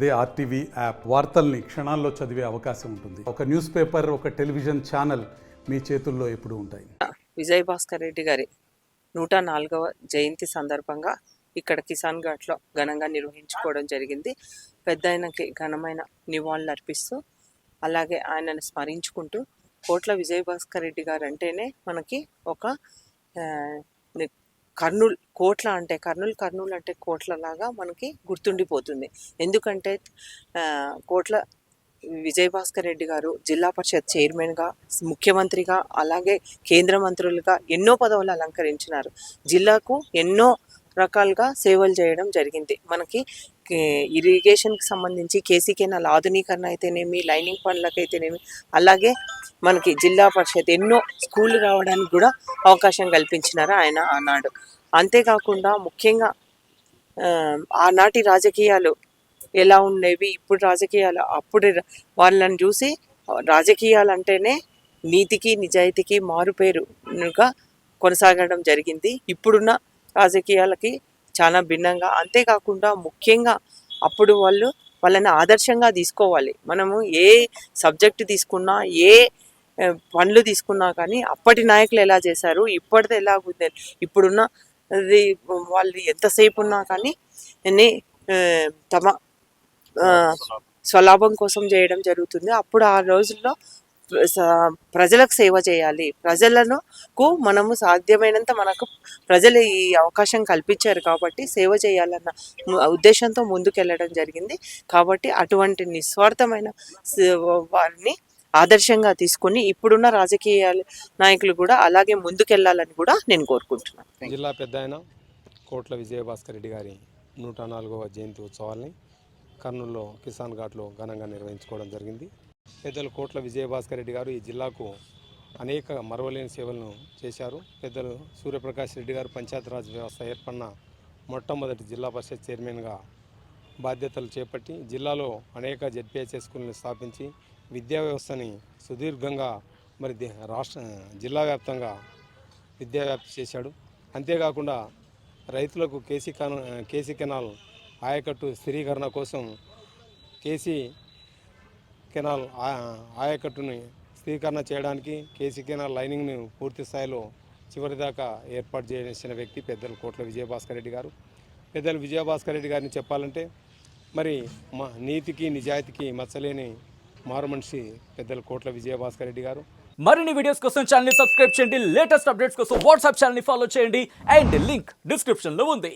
అదే RTV app వార్తల్ని క్షణాల్లో చదివే అవకాశం ఉంటుంది. ఒక న్యూస్ పేపర్, ఒక టెలివిజన్ ఛానల్ మీ చేతుల్లో ఎప్పుడూ ఉంటాయి. విజయ్ భాస్కర్ రెడ్డి గారి 104వ జయంతి సందర్భంగా ఇక్కడ కిసాన్ ఘాట్లో ఘనంగా నిర్వహించుకోవడం జరిగింది. పెద్ద ఆయనకి ఘనమైన నివాళులు అర్పిస్తూ అలాగే ఆయనను స్మరించుకుంటూ కోట్ల విజయ్ భాస్కర్ రెడ్డి గారు అంటేనే మనకి ఒక కర్నూలు కోట్ల అంటే కర్నూలు అంటే కోట్లలాగా మనకి గుర్తుండిపోతుంది. ఎందుకంటే కోట్ల విజయ్ భాస్కర్ రెడ్డి గారు జిల్లా పరిషత్ చైర్మన్గా, ముఖ్యమంత్రిగా, అలాగే కేంద్ర మంత్రులుగా ఎన్నో పదవులు అలంకరించినారు. జిల్లాకు ఎన్నో రకాలుగా సేవలు చేయడం జరిగింది. మనకి ఇరిగేషన్కి సంబంధించి కేసీ కెనాల్ ఆధునీకరణ అయితేనేమి, లైనింగ్ పనులకైతేనేమి, అలాగే మనకి జిల్లా పరిషత్ ఎన్నో స్కూళ్ళు రావడానికి కూడా అవకాశం కల్పించినారు ఆయన ఆనాడు. అంతేకాకుండా ముఖ్యంగా ఆనాటి రాజకీయాలు ఎలా ఉండేవి, ఇప్పుడు రాజకీయాలు, అప్పుడు వాళ్ళని చూసి రాజకీయాలు అంటేనే నీతికి నిజాయితీకి మారుపేరుగా కొనసాగడం జరిగింది. ఇప్పుడున్న రాజకీయాలకి చాలా భిన్నంగా. అంతేకాకుండా ముఖ్యంగా అప్పుడు వాళ్ళని ఆదర్శంగా తీసుకోవాలి. మనము ఏ సబ్జెక్టు తీసుకున్నా, ఏ పనులు తీసుకున్నా కానీ అప్పటి నాయకులు ఎలా చేశారు, ఇప్పటిది ఎలా ఉంది, ఇప్పుడున్న వాళ్ళు ఎంతసేపు ఉన్నా కానీ తమ స్వలాభం కోసం చేయడం జరుగుతుంది. అప్పుడు ఆ రోజుల్లో ప్రజలకు సేవ చేయాలి, ప్రజలకు మనము సాధ్యమైనంత మనకు ప్రజలు ఈ అవకాశం కల్పించారు కాబట్టి సేవ చేయాలన్న ఉద్దేశంతో ముందుకెళ్ళడం జరిగింది. కాబట్టి అటువంటి నిస్వార్థమైన వారిని ఆదర్శంగా తీసుకొని ఇప్పుడున్న రాజకీయ నాయకులు కూడా అలాగే ముందుకెళ్లాలని కూడా నేను కోరుకుంటున్నాను. జిల్లా పెద్ద ఆయన కోట్ల విజయ భాస్కర్ రెడ్డి గారి 104వ జయంతి ఉత్సవాల్ని కర్నూలులో కిసాన్ ఘాట్లో ఘనంగా నిర్వహించుకోవడం జరిగింది. పెద్దలు కోట్ల విజయ భాస్కర్ రెడ్డి గారు ఈ జిల్లాకు అనేక మరవలేని సేవలను చేశారు. పెద్దలు సూర్యప్రకాష్ రెడ్డి గారు పంచాయతీరాజ్ వ్యవస్థ ఏర్పడిన మొట్టమొదటి జిల్లా పరిషత్ చైర్మన్గా బాధ్యతలు చేపట్టి జిల్లాలో అనేక జెడ్పీహెచ్ఎస్ స్కూళ్ళని స్థాపించి విద్యా వ్యవస్థని సుదీర్ఘంగా జిల్లా వ్యాప్తంగా విద్యావ్యాప్తి చేశాడు. అంతేకాకుండా రైతులకు కేసీ కెనాల్ ఆయకట్టు స్థిరీకరణ కోసం కేసీ కెనాల్ ఆయకట్టుని స్థిరీకరణ చేయడానికి కేసీ కెనాల్ లైనింగ్ను పూర్తి స్థాయిలో చివరిదాకా ఏర్పాటు చేసిన వ్యక్తి పెద్దలు కోట్ల విజయభాస్కర్ రెడ్డి గారు. పెద్దలు విజయభాస్కర్ రెడ్డి గారిని చెప్పాలంటే మరి నీతికి నిజాయితీకి మచ్చలేని మారు మనిషి పెద్దలు కోట్ల విజయభాస్కర్ రెడ్డి గారు. మరిన్ని వీడియోస్ కోసం ఛానల్ ని సబ్స్క్రైబ్ చేయండి, లేటెస్ట్ అప్డేట్స్ కోసం వాట్సాప్ ఛానల్ ని ఫాలో చేయండి అండ్ లింక్ డిస్క్రిప్షన్ లో ఉంది.